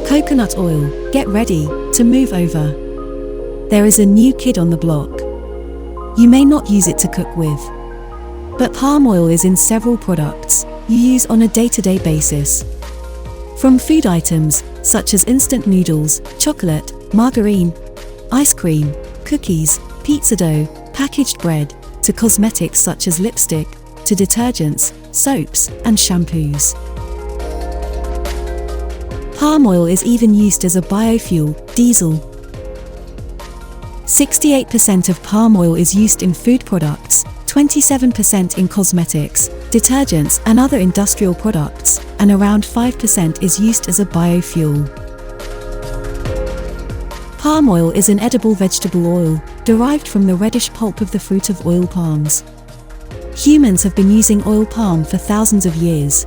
Coconut oil, get ready to move over. There is a new kid on the block. You may not use it to cook with, but palm oil is in several products you use on a day-to-day basis. From food items, such as instant noodles, chocolate, margarine, ice cream, cookies, pizza dough, packaged bread, to cosmetics such as lipstick, to detergents, soaps, and shampoos. Palm oil is even used as a biofuel, diesel. 68% of palm oil is used in food products, 27% in cosmetics, detergents and other industrial products, and around 5% is used as a biofuel. Palm oil is an edible vegetable oil, derived from the reddish pulp of the fruit of oil palms. Humans have been using oil palm for thousands of years.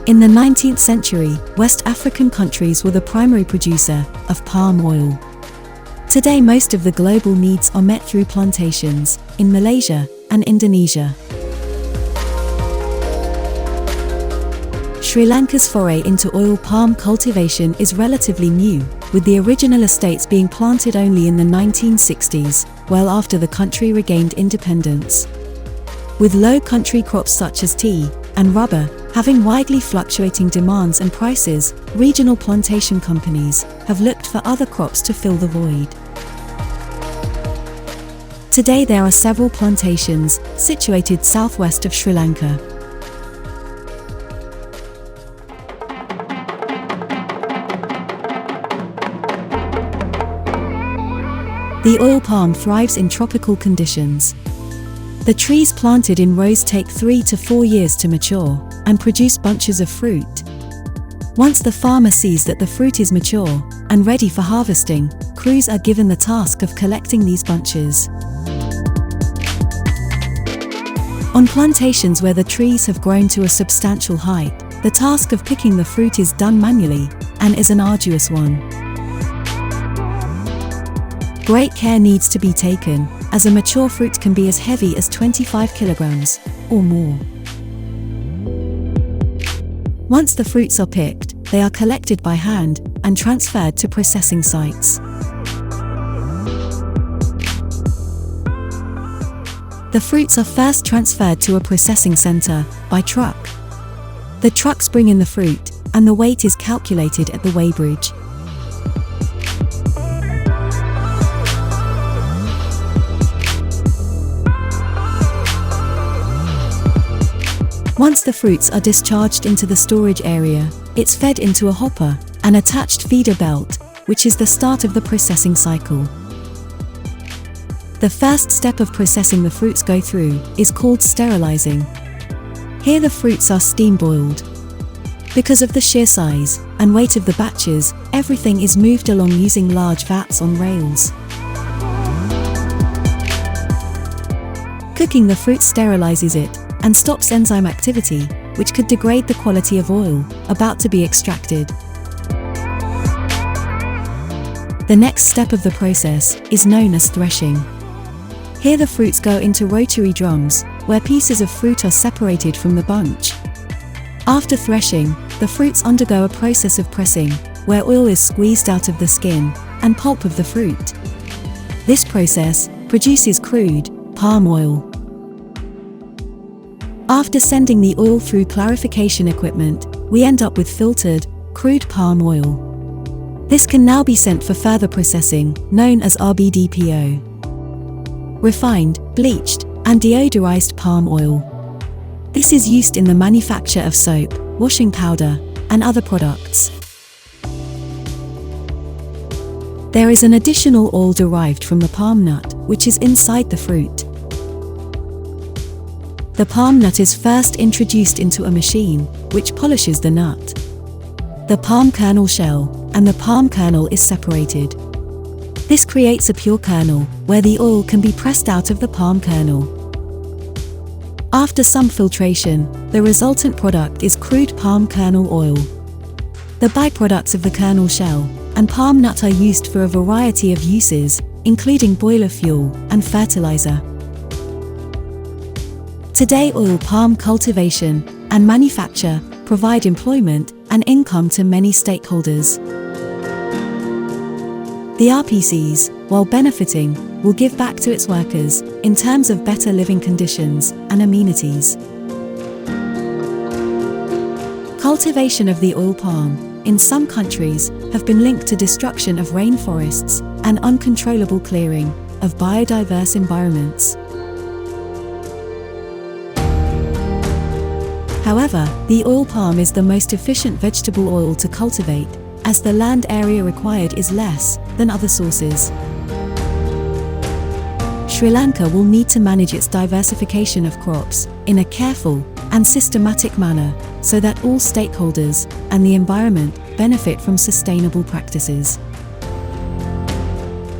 In the 19th century, West African countries were the primary producer of palm oil. Today most of the global needs are met through plantations in Malaysia and Indonesia. Sri Lanka's foray into oil palm cultivation is relatively new, with the original estates being planted only in the 1960s, well after the country regained independence. With low country crops such as tea and rubber having widely fluctuating demands and prices, regional plantation companies have looked for other crops to fill the void. Today there are several plantations situated southwest of Sri Lanka. The oil palm thrives in tropical conditions. The trees planted in rows take 3 to 4 years to mature and produce bunches of fruit. Once the farmer sees that the fruit is mature and ready for harvesting, crews are given the task of collecting these bunches. On plantations where the trees have grown to a substantial height, the task of picking the fruit is done manually and is an arduous one. Great care needs to be taken, as a mature fruit can be as heavy as 25 kilograms or more. Once the fruits are picked, they are collected by hand and transferred to processing sites. The fruits are first transferred to a processing center by truck. The trucks bring in the fruit, and the weight is calculated at the weighbridge. Once the fruits are discharged into the storage area, it's fed into a hopper, an attached feeder belt, which is the start of the processing cycle. The first step of processing the fruits go through is called sterilizing. Here the fruits are steam boiled. Because of the sheer size and weight of the batches, everything is moved along using large vats on rails. Cooking the fruit sterilizes it and stops enzyme activity, which could degrade the quality of oil about to be extracted. The next step of the process is known as threshing. Here the fruits go into rotary drums, where pieces of fruit are separated from the bunch. After threshing, the fruits undergo a process of pressing, where oil is squeezed out of the skin and pulp of the fruit. This process produces crude palm oil. After sending the oil through clarification equipment, we end up with filtered, crude palm oil. This can now be sent for further processing, known as RBDPO. Refined, bleached, and deodorized palm oil. This is used in the manufacture of soap, washing powder, and other products. There is an additional oil derived from the palm nut, which is inside the fruit. The palm nut is first introduced into a machine, which polishes the nut. The palm kernel shell and the palm kernel is separated. This creates a pure kernel, where the oil can be pressed out of the palm kernel. After some filtration, the resultant product is crude palm kernel oil. The byproducts of the kernel shell and palm nut are used for a variety of uses, including boiler fuel and fertilizer. Today, oil palm cultivation and manufacture provide employment and income to many stakeholders. The RPCs, while benefiting, will give back to its workers in terms of better living conditions and amenities. Cultivation of the oil palm in some countries have been linked to destruction of rainforests and uncontrollable clearing of biodiverse environments. However, the oil palm is the most efficient vegetable oil to cultivate, as the land area required is less than other sources. Sri Lanka will need to manage its diversification of crops in a careful and systematic manner so that all stakeholders and the environment benefit from sustainable practices.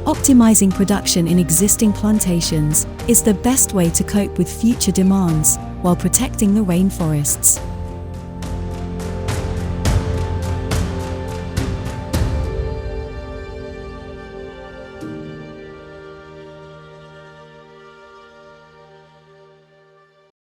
Optimizing production in existing plantations is the best way to cope with future demands while protecting the rainforests.